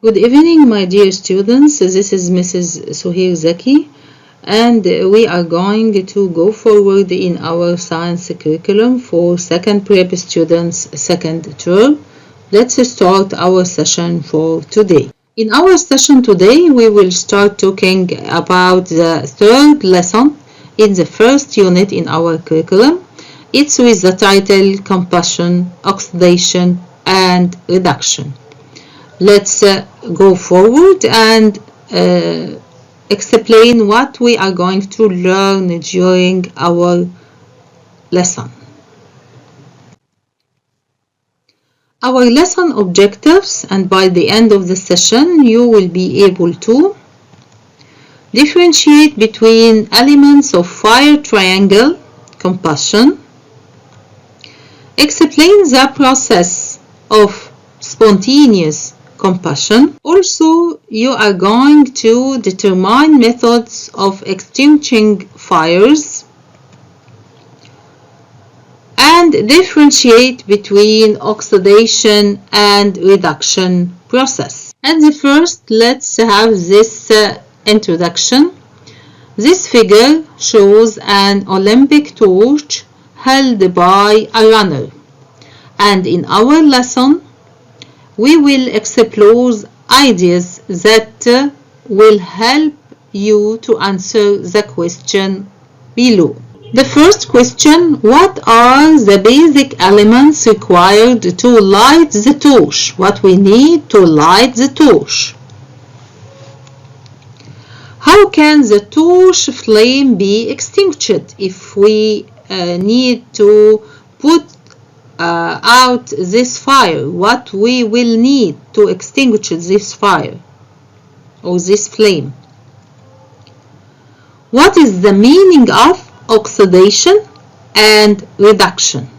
Good evening, my dear students. This is Mrs. Suhair Zaki, and we are going to go forward in our science curriculum for second prep students second term. Let's start our session for today. In our session today, we will start talking about the third lesson in the first unit in our curriculum. It's with the title Combustion, Oxidation, and Reduction. Let's go forward and explain what we are going to learn during our lesson. Our lesson objectives, and by the end of the session you will be able to differentiate between elements of fire triangle combustion, explain the process of spontaneous combustion. Also, you are going to determine methods of extinguishing fires and differentiate between oxidation and reduction process. And first, let's have this introduction. This figure shows an Olympic torch held by a runner, and in our lesson we will explore ideas that will help you to answer the question below. The first question: what are the basic elements required to light the torch? What we need to light the torch? How can the torch flame be extinguished if we need to put out this fire? What we will need to extinguish this fire or this flame? What is the meaning of oxidation and reduction?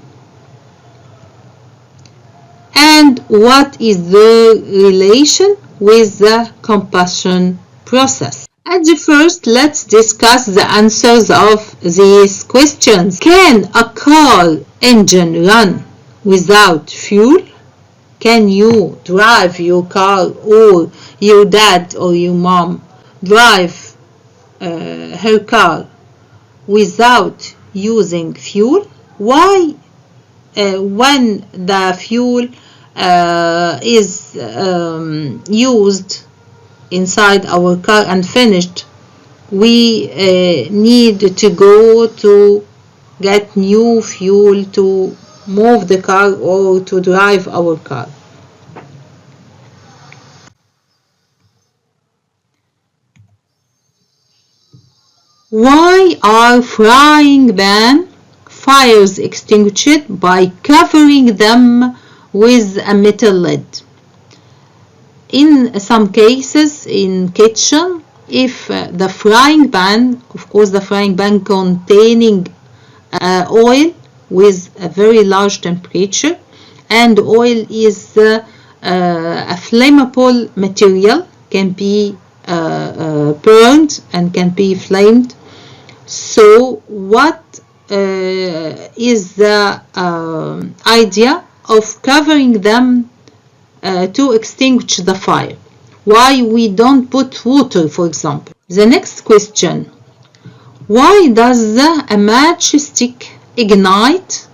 And what is the relation with the combustion process? At the first, let's discuss the answers of these questions. Can a car engine run without fuel? Can you drive your car, or your dad or your mom drive her car without using fuel? Why when the fuel is used inside our car and finished, we need to go to get new fuel to move the car or to drive our car? Why are frying pan fires extinguished by covering them with a metal lid? In some cases in kitchen, if the frying pan, of course the frying pan containing oil with a very large temperature, and oil is a flammable material, can be burned and can be flamed. So what is the idea of covering them to extinguish the fire? Why we don't put water, for example? The next question: why does a matchstick ignite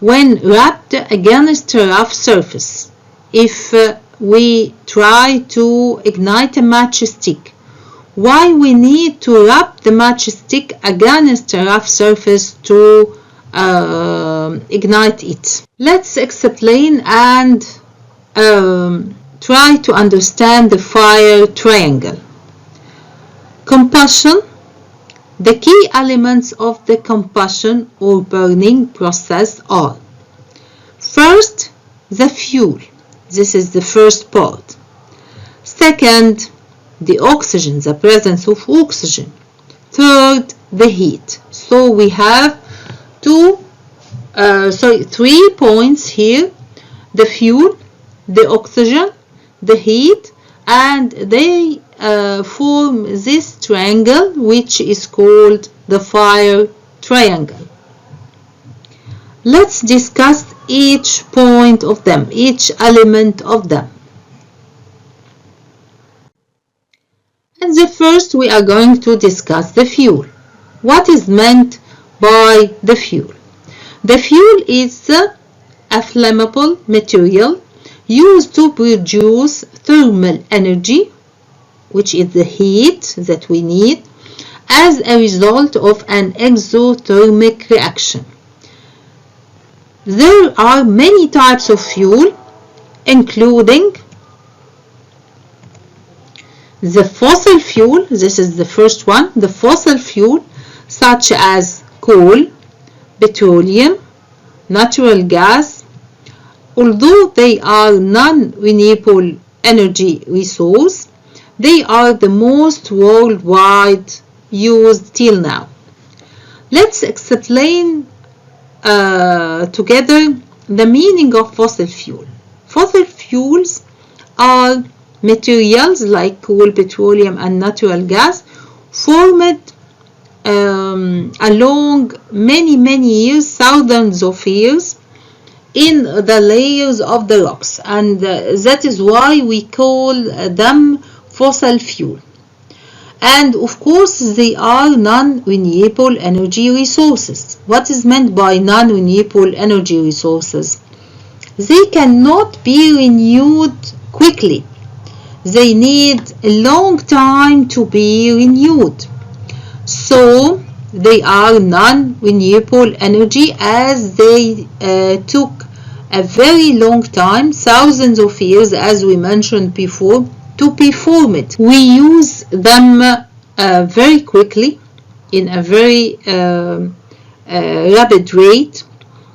when wrapped against a rough surface? If we try to ignite a matchstick, why we need to wrap the matchstick against a rough surface to ignite it? Let's explain and try to understand the fire triangle. Combustion. The key elements of the combustion or burning process are: first, the fuel. This is the first part. Second, the oxygen, the presence of oxygen. Third, the heat. So we have three points here: the fuel, the oxygen, the heat, and they form this triangle, which is called the fire triangle. Let's discuss each point of them, each element of them. the first, we are going to discuss the fuel. What is meant by the fuel? The fuel is a flammable material used to produce thermal energy, which is the heat that we need, as a result of an exothermic reaction. There are many types of fuel, including the fossil fuel. This is the first one. The fossil fuel, such as coal, petroleum, natural gas. Although they are non-renewable energy resource, they are the most worldwide used till now. Let's explain together the meaning of fossil fuel. Fossil fuels are materials like coal, petroleum, and natural gas formed along many years, thousands of years, in the layers of the rocks, and that is why we call them fossil fuel. And of course they are non-renewable energy resources. What is meant by non-renewable energy resources? They cannot be renewed quickly. They need a long time to be renewed. So they are non-renewable energy, as they took a very long time, thousands of years, as we mentioned before, to be formed. We use them very quickly in a very rapid rate.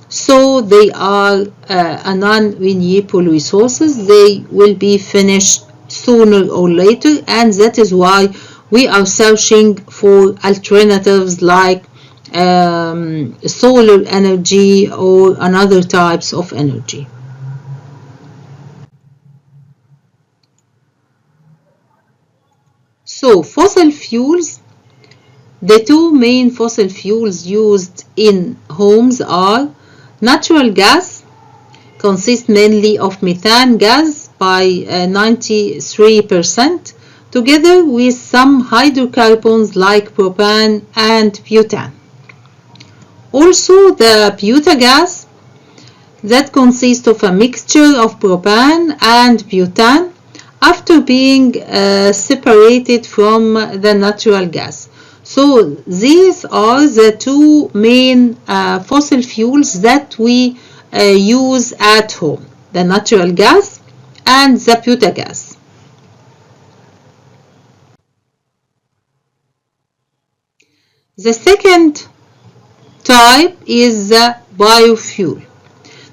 So they are a non-renewable resources. They will be finished sooner or later, and that is why we are searching for alternatives like solar energy or another types of energy. So fossil fuels, the two main fossil fuels used in homes are natural gas, consists mainly of methane gas by 93%, together with some hydrocarbons like propane and butane. Also the butane that consists of a mixture of propane and butane after being separated from the natural gas. So these are the two main fossil fuels that we use at home, the natural gas and the butane. The second type is the biofuel.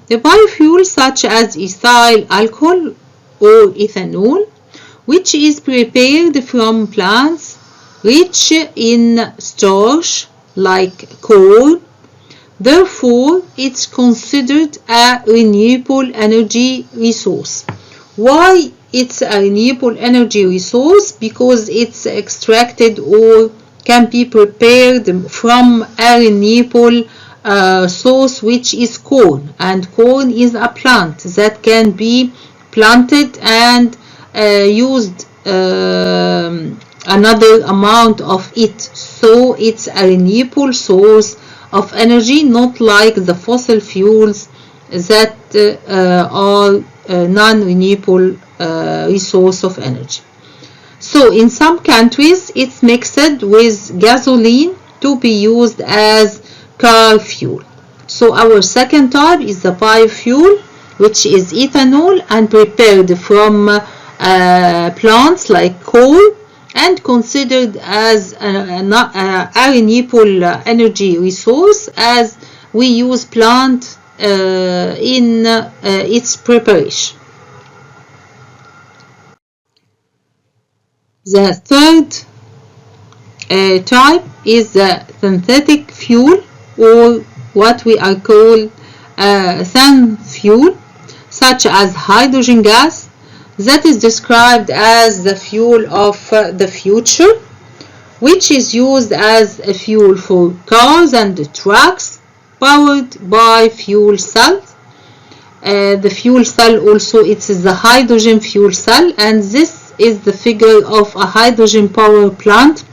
The biofuel, such as ethyl alcohol or ethanol, which is prepared from plants rich in starch like corn. Therefore, it's considered a renewable energy resource. Why it's a renewable energy resource? Because it's extracted or can be prepared from a renewable source, which is corn, and corn is a plant that can be planted and used another amount of it. So it's a renewable source of energy, not like the fossil fuels that are non-renewable resource of energy. So in some countries it's mixed with gasoline to be used as car fuel. So our second type is the biofuel, which is ethanol and prepared from plants like coal and considered as a renewable energy resource, as we use plant in its preparation. The third type is the synthetic fuel, or what we are called SAN fuel, such as hydrogen gas, that is described as the fuel of the future, which is used as a fuel for cars and trucks powered by fuel cells. The fuel cell also, it's the hydrogen fuel cell, and this is the figure of a hydrogen power plant.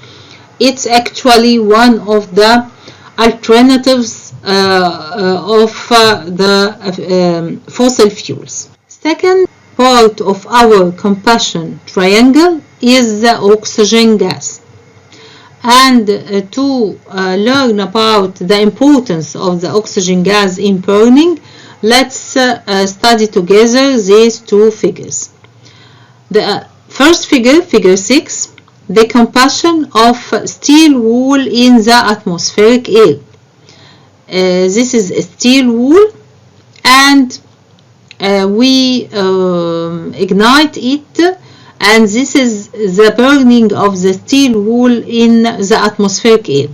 It's actually one of the alternatives of the fossil fuels. Second part of our combustion triangle is the oxygen gas. And to learn about the importance of the oxygen gas in burning, let's study together these two figures. The first figure, figure 6, the combustion of steel wool in the atmospheric air. This is a steel wool, and we ignite it, and this is the burning of the steel wool in the atmospheric air.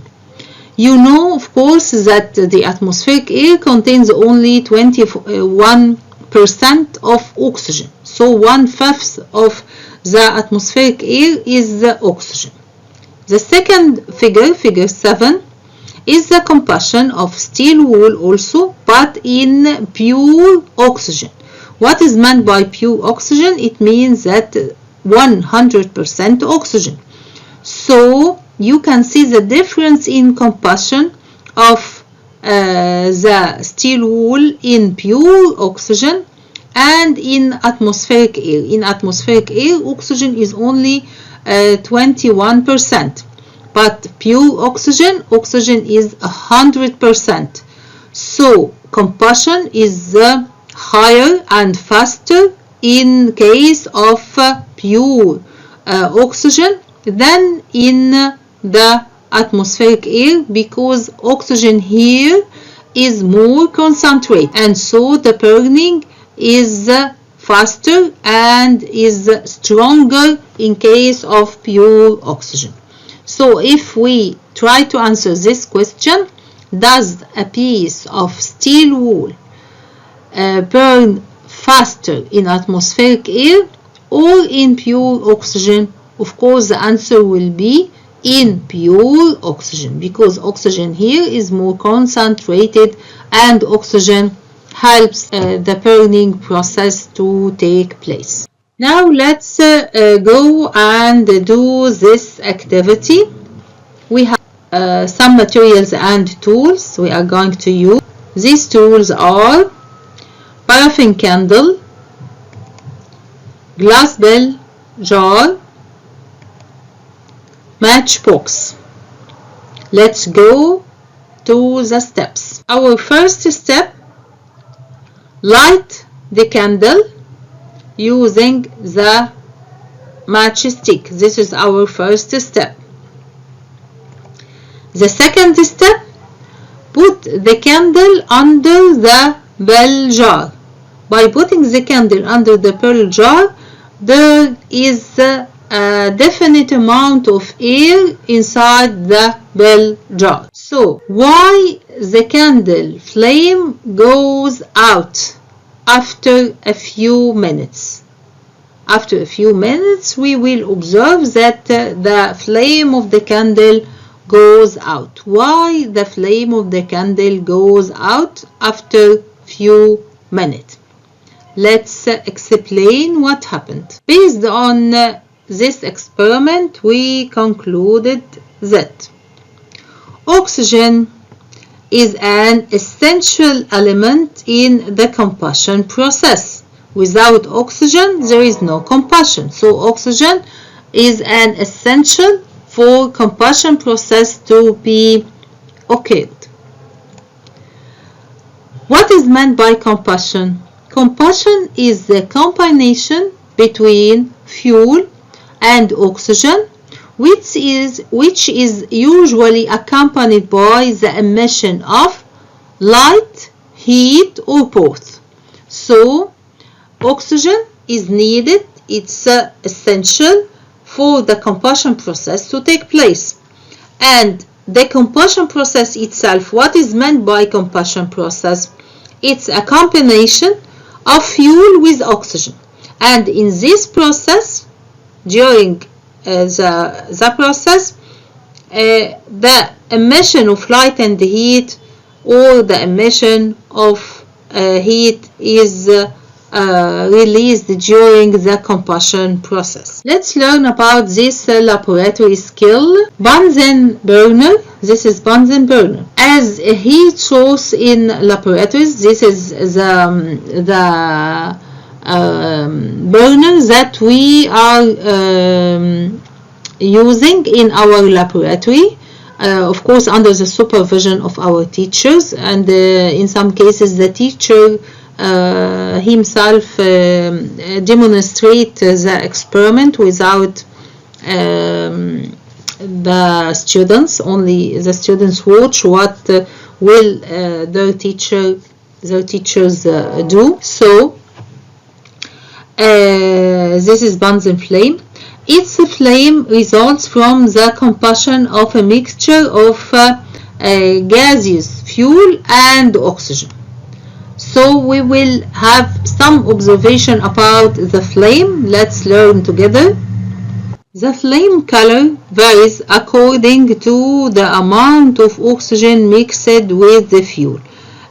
You know, of course, that the atmospheric air contains only 21% of oxygen. So 1/5 of the atmospheric air is the oxygen. The second figure, figure 7, is the combustion of steel wool also, but in pure oxygen. What is meant by pure oxygen? It means that 100% oxygen. So you can see the difference in combustion of the steel wool in pure oxygen and in atmospheric air. In atmospheric air, oxygen is only 21%, but pure oxygen is 100%. So combustion is higher and faster in case of pure oxygen than in the atmospheric air, because oxygen here is more concentrated, and so the burning is faster and is stronger in case of pure oxygen. So if we try to answer this question, does a piece of steel wool burn faster in atmospheric air or in pure oxygen? Of course, the answer will be in pure oxygen, because oxygen here is more concentrated and oxygen helps the burning process to take place. Now let's go and do this activity. We have some materials and tools we are going to use. These tools are paraffin candle, glass bell jar, matchbox. Let's go to the steps. Our first step, light the candle using the matchstick. This is our first step. The second step, put the candle under the bell jar. By putting the candle under the bell jar, there is a definite amount of air inside the bell jar. So why the candle flame goes out after a few minutes? After a few minutes, we will observe that the flame of the candle goes out. Why the flame of the candle goes out after few minutes? Let's explain what happened. Based on this experiment, we concluded that oxygen is an essential element in the combustion process. Without oxygen, there is no combustion. So oxygen is an essential for combustion process to be occurred. What is meant by combustion? Combustion is the combination between fuel and oxygen, which is usually accompanied by the emission of light, heat, or both. So oxygen is needed. It's essential for the combustion process to take place. And the combustion process itself, what is meant by combustion process? It's a combination of fuel with oxygen. And in this process, during the process, the emission of light and heat, or the emission of heat, is released during the combustion process. Let's learn about this laboratory skill. Bunsen burner. This is Bunsen burner. As a heat source in laboratories, this is the burner that we are using in our laboratory. Of course, under the supervision of our teachers, and in some cases the teacher himself demonstrate the experiment without the students. Only the students watch what will their teachers do. So this is Bunsen flame. Its flame results from the combustion of a mixture of gaseous fuel and oxygen. So we will have some observation about the flame. Let's learn together. The flame color varies according to the amount of oxygen mixed with the fuel.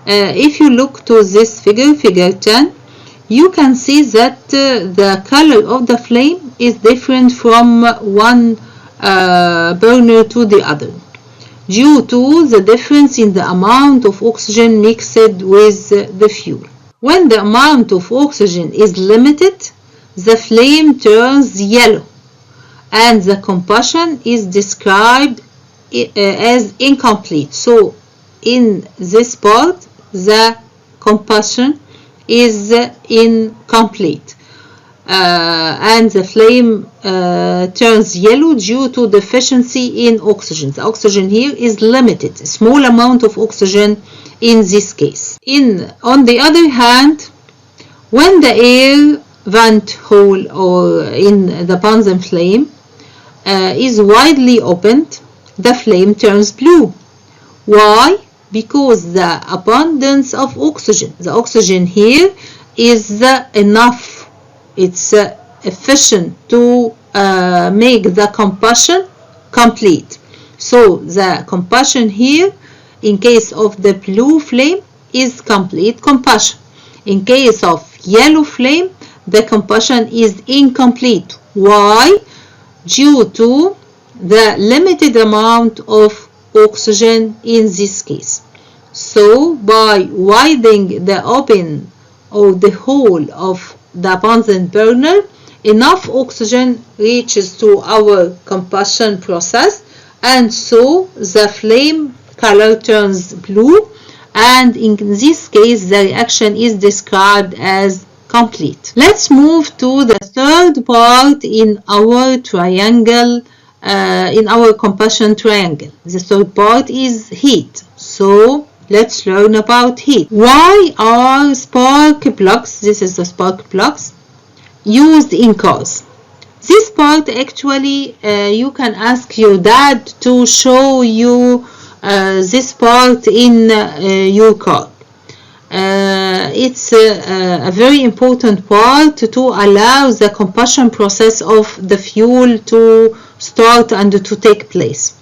If you look to this figure, figure 10, you can see that the color of the flame is different from one burner to the other, due to the difference in the amount of oxygen mixed with the fuel. When the amount of oxygen is limited, the flame turns yellow, and the combustion is described as incomplete. So in this part, the combustion is incomplete, and the flame turns yellow due to deficiency in oxygen. The oxygen here is limited, a small amount of oxygen in this case. On the other hand, when the air vent hole or in the Bunsen flame is widely opened, the flame turns blue. Why? Because the abundance of oxygen, the oxygen here is enough, it's efficient to make the combustion complete. So the combustion here, in case of the blue flame, is complete combustion. In case of yellow flame, the combustion is incomplete. Why? Due to the limited amount of oxygen in this case. So by widening the open or the hole of the Bunsen burner, enough oxygen reaches to our combustion process, and so the flame color turns blue, and in this case the reaction is described as complete. Let's move to the third part in our triangle, in our combustion triangle. The third part is heat. So let's learn about heat. Why are spark plugs, this is the spark plugs, used in cars? This part actually you can ask your dad to show you this part in your car. It's a very important part to allow the combustion process of the fuel to start and to take place.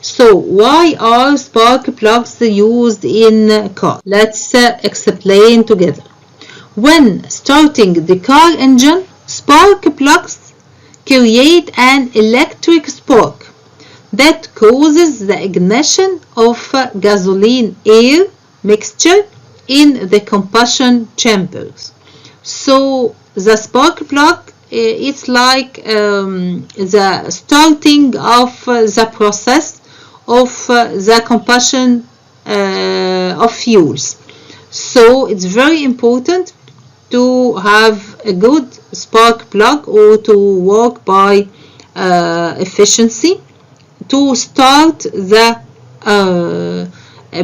So why are spark plugs used in car? Let's explain together. When starting the car engine, spark plugs create an electric spark that causes the ignition of gasoline air mixture in the combustion chambers. So the spark plug, it's like the starting of the process of the combustion of fuels. So it's very important to have a good spark plug or to work by efficiency to start the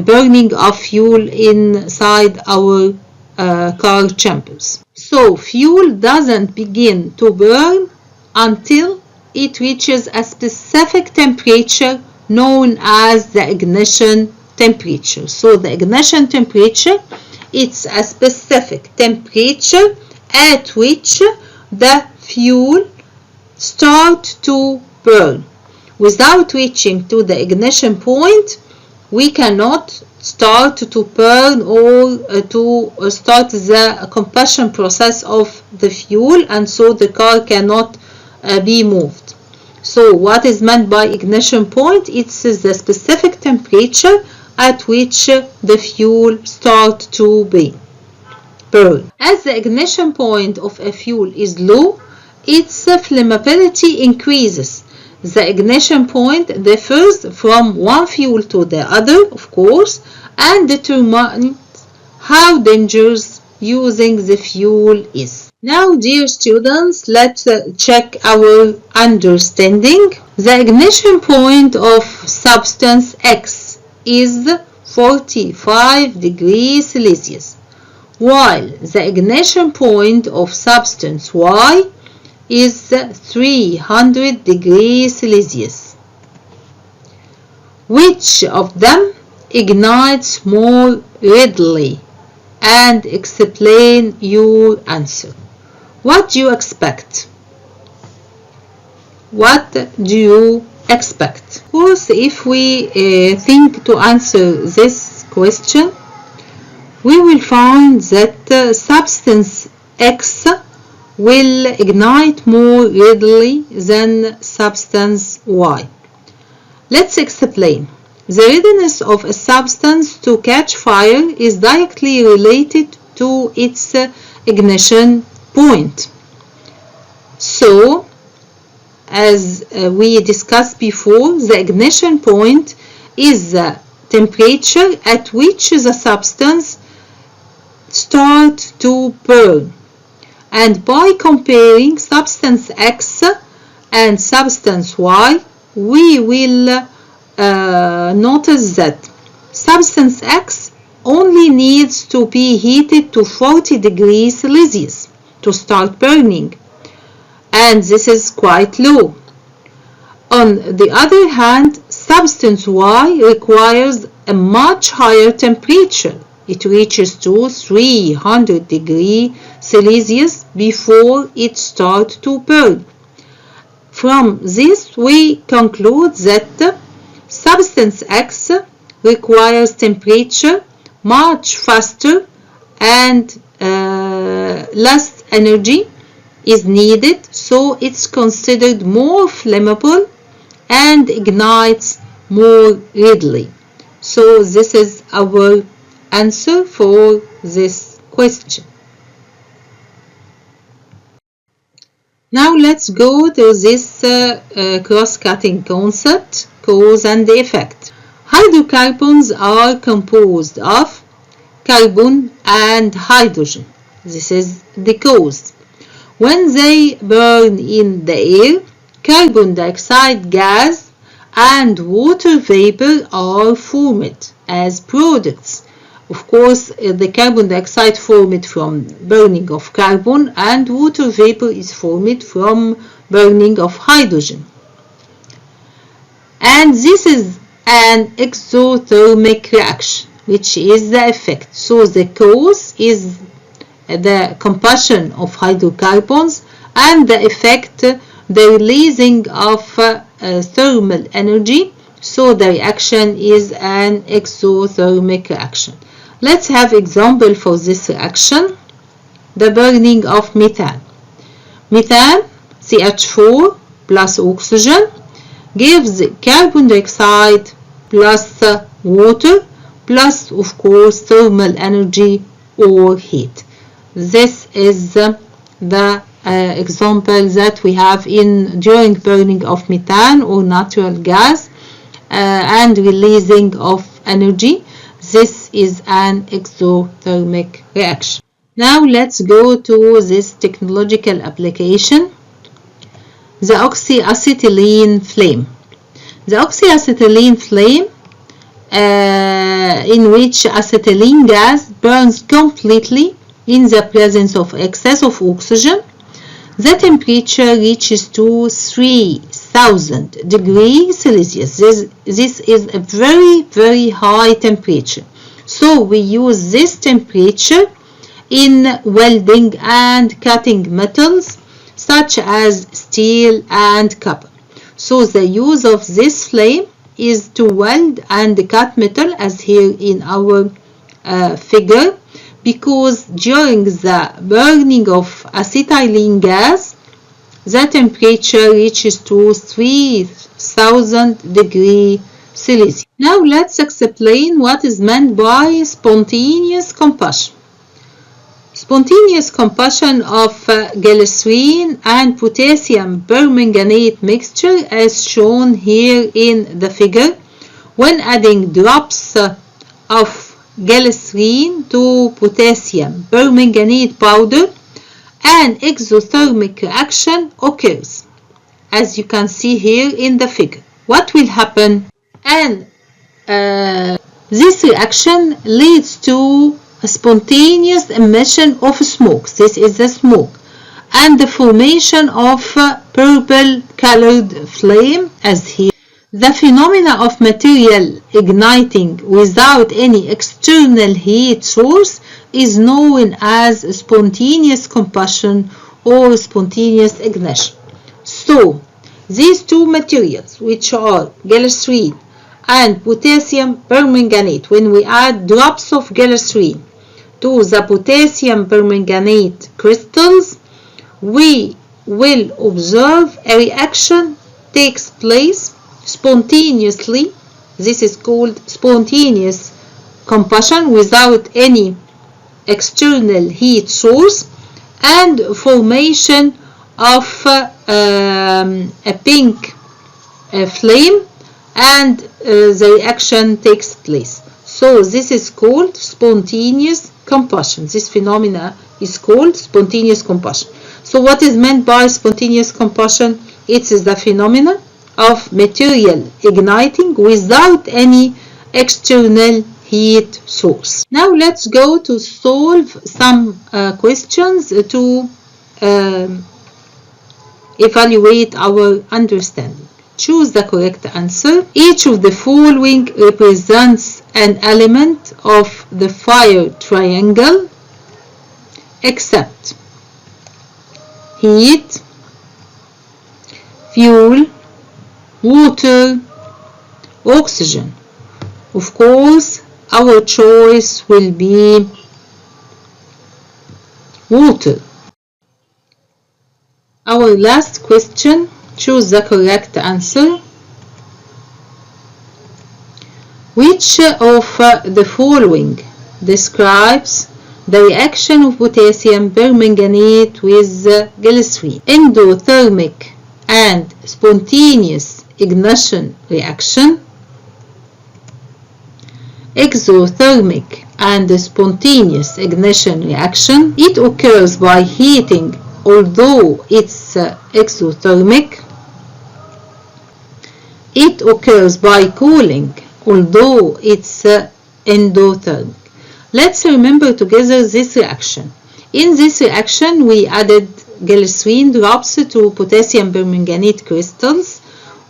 burning of fuel inside our car chambers. So fuel doesn't begin to burn until it reaches a specific temperature known as the ignition temperature. So the ignition temperature, it's a specific temperature at which the fuel starts to burn. Without reaching to the ignition point, we cannot start to burn or to start the combustion process of the fuel, and so the car cannot be moved. So what is meant by ignition point? It's the specific temperature at which the fuel starts to burn. As the ignition point of a fuel is low, its flammability increases. The ignition point differs from one fuel to the other, of course, and determines how dangerous using the fuel is. Now, dear students, let's check our understanding. The ignition point of substance X is 45 degrees Celsius, while the ignition point of substance Y is 300 degrees Celsius. Which of them ignites more readily? And explain your answer. What do you expect? What do you expect? Of course, if we think to answer this question, we will find that substance X will ignite more readily than substance Y. Let's explain. The readiness of a substance to catch fire is directly related to its ignition point. So, as we discussed before, the ignition point is the temperature at which the substance starts to burn. And by comparing substance X and substance Y, we will notice that substance X only needs to be heated to 40 degrees Celsius to start burning, and this is quite low. On the other hand, substance Y requires a much higher temperature. It reaches to 300 degrees Celsius before it starts to burn. From this, we conclude that substance X requires temperature much faster and less energy is needed, so it's considered more flammable and ignites more readily. So this is our answer for this question. Now let's go to this cross-cutting concept, cause and effect. Hydrocarbons are composed of carbon and hydrogen. This is the cause. When they burn in the air, carbon dioxide gas and water vapor are formed as products. Of course, the carbon dioxide formed from burning of carbon, and water vapor is formed from burning of hydrogen. And this is an exothermic reaction, which is the effect. So the cause is the combustion of hydrocarbons, and the effect, the releasing of thermal energy. So the reaction is an exothermic reaction. Let's have example for this reaction. The burning of methane. Methane, CH4 plus oxygen, gives carbon dioxide plus water plus, of course, thermal energy or heat. This is the example that we have during burning of methane or natural gas and releasing of energy. This is an exothermic reaction. Now let's go to this technological application, the oxyacetylene flame. The oxyacetylene flame, in which acetylene gas burns completely in the presence of excess of oxygen, the temperature reaches to 3000 degrees Celsius. This is a very, very high temperature. So we use this temperature in welding and cutting metals such as steel and copper. So the use of this flame is to weld and cut metal, as here in our figure, because during the burning of acetylene gas, the temperature reaches to 3000 degrees Celsius. Now let's explain what is meant by spontaneous combustion. Spontaneous combustion of glycerin and potassium permanganate mixture, as shown here in the figure, when adding drops of glycerin to potassium permanganate powder, an exothermic reaction occurs, as you can see here in the figure. What will happen? And this reaction leads to a spontaneous emission of smoke. This is the smoke, and the formation of purple colored flame, as here. The phenomena of material igniting without any external heat source is known as spontaneous combustion or spontaneous ignition. So, these two materials, which are glycerin and potassium permanganate, when we add drops of glycerin to the potassium permanganate crystals, we will observe a reaction takes place spontaneously. This is called spontaneous combustion without any external heat source, and formation of a pink flame, and the reaction takes place. So this is called spontaneous combustion. This phenomena is called spontaneous combustion. So what is meant by spontaneous combustion? It is the phenomena of material igniting without any external heat source. Now let's go to solve some questions to evaluate our understanding. Choose the correct answer. Each of the following represents an element of the fire triangle except heat, fuel, water, oxygen. Of course, our choice will be water. Our last question, choose the correct answer. Which of the following describes the reaction of potassium permanganate with glycerin? Endothermic and spontaneous ignition reaction, exothermic and spontaneous ignition reaction. It occurs by heating, although it's exothermic. It occurs by cooling, although it's endothermic. Let's remember together this reaction. In this reaction, we added glycerin drops to potassium permanganate crystals.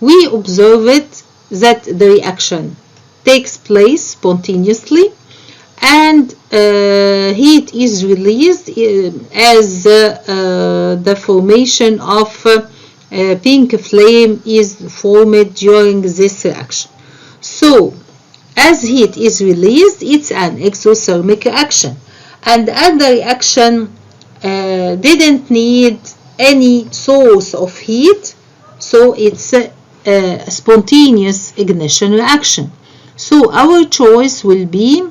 We observed that the reaction takes place spontaneously, and heat is released as the formation of pink flame is formed during this reaction. So, as heat is released, it's an exothermic reaction, and as the reaction didn't need any source of heat, so it's a spontaneous ignition reaction. So our choice will be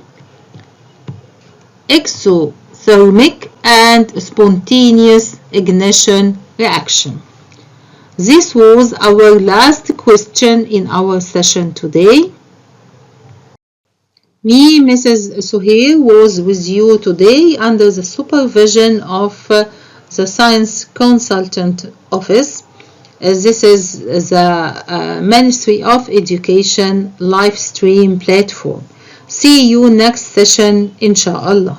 exothermic and spontaneous ignition reaction. This was our last question in our session today. Me, Mrs. Suhair, was with you today under the supervision of the Science Consultant Office. This is the Ministry of Education live stream platform. See you next session, inshallah.